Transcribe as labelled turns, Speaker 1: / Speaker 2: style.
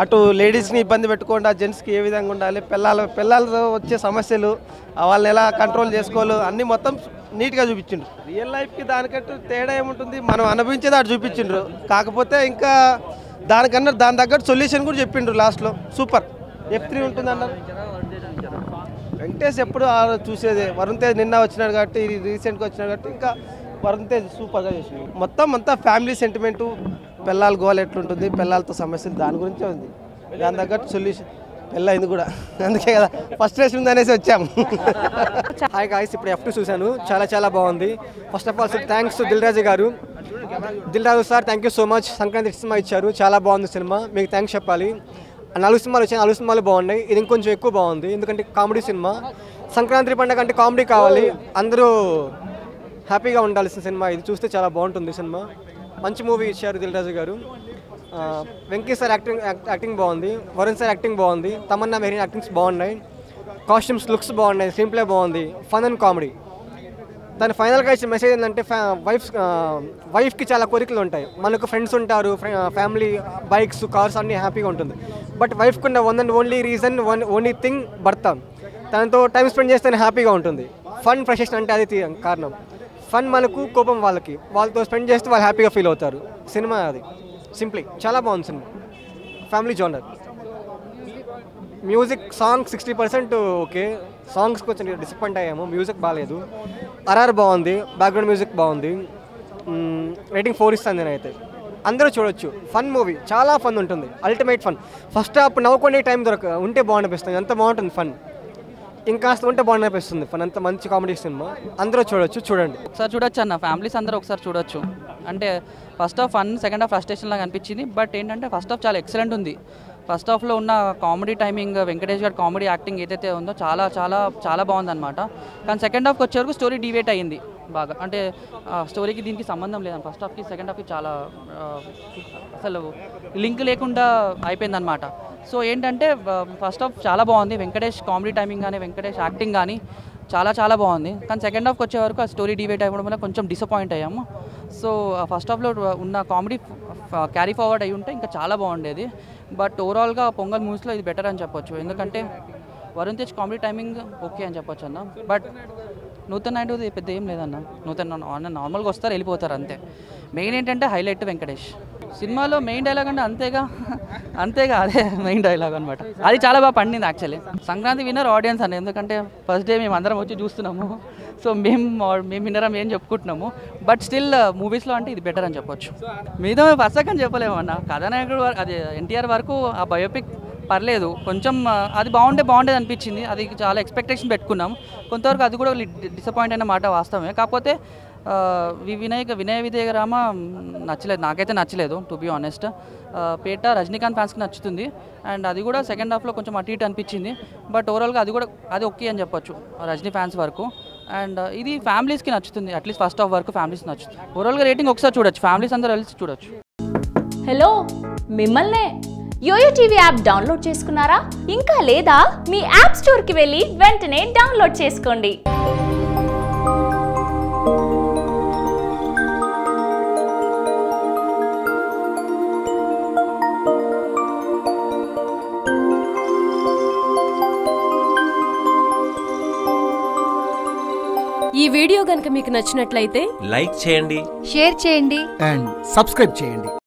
Speaker 1: అటు లేడీస్ని ఇబ్బంది పెట్టుకోకుండా జెంట్స్కి ఏ విధంగా ఉండాలి, పిల్లలతో వచ్చే సమస్యలు వాళ్ళని ఎలా కంట్రోల్ చేసుకోవాలి అన్నీ మొత్తం నీట్గా చూపించిండ్రు. రియల్ లైఫ్కి దానికంటూ తేడా ఏముంటుంది, మనం అనుభవించేది అటు చూపించిండ్రు. కాకపోతే ఇంకా దాని తగ్గట్టు సొల్యూషన్ కూడా చెప్పిండ్రు లాస్ట్లో. సూపర్. F3 ఉంటుంది అన్నారు. వెంకటేష్ ఎప్పుడు చూసేదే. వరుణ్ తేజ్ నిన్న వచ్చినాడు కాబట్టి, రీసెంట్గా వచ్చినాడు కాబట్టి ఇంకా వరుణ్ తేజ్ సూపర్గా చేసిండు. మొత్తం అంతా ఫ్యామిలీ సెంటిమెంటు, పిల్లల గోల్ ఎట్లుంటుంది, పిల్లలతో సమస్యలు దాని గురించే ఉంది. దాని తగ్గట్టు సొల్యూషన్ పెళ్ళైంది కూడా, అందుకే కదా ఫస్ట్ రేస్ ఉంది అనేసి వచ్చాము.
Speaker 2: హాయ్ గాయ్స్, ఇప్పుడు F2 చూశాను, చాలా బాగుంది. First of all thanks to Dil Raju గారు. Dil Raju sir, thank you so much. Sankranti cinema ఇచ్చారు, చాలా బాగుంది సినిమా, మీకు థ్యాంక్స్ చెప్పాలి. 4 సినిమాలు వచ్చాయి, 4 సినిమాలు బాగున్నాయి. ఇది ఇంకొంచెం ఎక్కువ బాగుంది, ఎందుకంటే కామెడీ సినిమా. సంక్రాంతి పండుగ అంటే కామెడీ కావాలి, అందరూ హ్యాపీగా ఉండాల్సిన సినిమా. ఇది చూస్తే చాలా బాగుంటుంది సినిమా. మంచి మూవీ ఇచ్చారు దిల్ రాజు గారు. వెంకీ సార్ యాక్టింగ్ బాగుంది, వరుణ్ సార్ యాక్టింగ్ బాగుంది, తమన్నా మెహరీన్ యాక్టింగ్స్ బాగున్నాయి, కాస్ట్యూమ్స్ లుక్స్ బాగున్నాయి, స్క్రీన్ ప్లే బాగుంది, ఫన్ అండ్ కామెడీ. దాని ఫైనల్గా ఇచ్చిన మెసేజ్ ఏంటంటే వైఫ్కి చాలా కోరికలు ఉంటాయి. మనకు ఫ్రెండ్స్ ఉంటారు, ఫ్యామిలీ, బైక్స్, కార్స్ అన్నీ హ్యాపీగా ఉంటుంది. బట్ వైఫ్కి ఉన్న one and only reason, only thing భర్త. తనతో టైం స్పెండ్ చేస్తే హ్యాపీగా ఉంటుంది. ఫన్ ఫ్రస్ట్రేషన్ అంటే అది కారణం. ఫన్ మనకు, కోపం వాళ్ళకి. వాళ్ళతో స్పెండ్ చేస్తే వాళ్ళు హ్యాపీగా ఫీల్ అవుతారు. సినిమా అది సింప్లీ చాలా బాగుంది cinema, family genre. Music, song 60% okay. Songs కొంచెం డిసప్పాయింట్ అయ్యాము, మ్యూజిక్ బాగాలేదు. RR బాగుంది, బ్యాక్గ్రౌండ్ మ్యూజిక్ బాగుంది. రేటింగ్ 4 ఇస్తాను నేనైతే. అందరూ చూడొచ్చు, ఫన్ మూవీ, చాలా ఫన్ ఉంటుంది, అల్టిమేట్ ఫన్. ఫస్ట్ హాఫ్ నవ్వుకునే టైం ఉంటే బాగుండిపిస్తుంది, ఎంత బాగుంటుంది ఫన్. ఇంకాస్త ఉంటే బాగుండిపిస్తుంది ఫన్, అంత మంచి కామెడీ సినిమా. అందరూ చూడండి.
Speaker 3: ఒకసారి చూడొచ్చు అన్న, ఫ్యామిలీస్ అందరూ ఒకసారి చూడొచ్చు. అంటే first half fun, second half frustration లాగా అనిపించింది. బట్ ఏంటంటే ఫస్ట్ హాఫ్ చాలా ఎక్సలెంట్ ఉంది. ఫస్ట్ హాఫ్లో ఉన్న కామెడీ టైమింగ్, వెంకటేష్ గారి కామెడీ యాక్టింగ్ ఏదైతే ఉందో చాలా బాగుందన్నమాట. కానీ సెకండ్ హాఫ్కి వచ్చే వరకు స్టోరీ డివేట్ అయ్యింది బాగా. అంటే స్టోరీకి దీనికి సంబంధం లేదని, ఫస్ట్ హాఫ్కి సెకండ్ హాఫ్కి చాలా అసలు లింక్ లేకుండా అయిపోయిందనమాట. సో ఏంటంటే ఫస్ట్ హాఫ్ చాలా బాగుంది, వెంకటేష్ కామెడీ టైమింగ్ కానీ, వెంకటేష్ యాక్టింగ్ కానీ చాలా బాగుంది. కానీ సెకండ్ హాఫ్కి వచ్చే వరకు ఆ స్టోరీ డివేట్ అవ్వడం వల్ల కొంచెం డిసప్పాయింట్ అయ్యాము. సో ఫస్ట్ హాఫ్లో ఉన్న కామెడీ క్యారీ ఫార్వర్డ్ అయ్యి ఉంటే ఇంకా చాలా బాగుండేది. బట్ ఓవరాల్గా పొంగల్ మూవీస్లో ఇది బెటర్ అని చెప్పొచ్చు. ఎందుకంటే Varun Tej comedy timing okay అని చెప్పొచ్చు అన్న. బట్ నూతన్ నాయుడు పెద్ద ఏం లేదన్న. నార్మల్గా వస్తారు, వెళ్ళిపోతారు అంతే. మెయిన్ ఏంటంటే హైలైట్ వెంకటేష్. సినిమాలో మెయిన్ డైలాగ్ అంటే అంతేగా అదే మెయిన్ డైలాగ్ అనమాట. అది చాలా బాగా పండింది యాక్చువల్లీ. సంక్రాంతి విన్నర్ ఆడియన్స్ అని, ఎందుకంటే ఫస్ట్ డే మేము అందరం వచ్చి చూస్తున్నాము. సో మేము విన్నరం ఏం చెప్పుకుంటున్నాము. బట్ స్టిల్ మూవీస్లో అంటే ఇది బెటర్ అని చెప్పొచ్చు. మీతో ఫస్ట్ అని చెప్పలేమన్నా. కథానాయకుడు అది ఎన్టీఆర్ వరకు ఆ బయోపిక్ పర్లేదు, కొంచెం అది బాగుండేది అనిపించింది. అది చాలా ఎక్స్పెక్టేషన్ పెట్టుకున్నాం. కొంతవరకు అది కూడా డిసప్పాయింట్ అయిన మాట వాస్తవమే. కాకపోతే వినయ విజయ రామ నచ్చలేదు, నాకైతే నచ్చలేదు టు బీ ఆనెస్ట్. పేట రజనీకాంత్ ఫ్యాన్స్కి నచ్చుతుంది, అండ్ అది కూడా సెకండ్ హాఫ్లో కొంచెం అటు ఇటు అనిపించింది. బట్ ఓవరాల్గా అది ఓకే అని చెప్పొచ్చు రజనీ ఫ్యాన్స్ వరకు. అండ్ ఇది ఫ్యామిలీస్కి నచ్చుతుంది, అట్లీస్ట్ ఫస్ట్ హాఫ్ వరకు ఫ్యామిలీస్కి నచ్చుతుంది. ఓవరాల్గా రేటింగ్ ఒకసారి చూడొచ్చు, ఫ్యామిలీస్ అందరూ కలిసి చూడొచ్చు.
Speaker 4: హలో, మిమ్మల్నే యోయో టీవీ యాప్ డౌన్లోడ్ చేసుకున్నారా? ఇంకా లేదా? మీ యాప్ స్టోర్కి వెళ్ళి వెంటనే డౌన్లోడ్ చేసుకోండి.
Speaker 5: ఈ వీడియో గనుక మీకు నచ్చినట్లయితే
Speaker 6: లైక్ చేయండి,
Speaker 5: షేర్ చేయండి
Speaker 7: అండ్ సబ్స్క్రైబ్ చేయండి.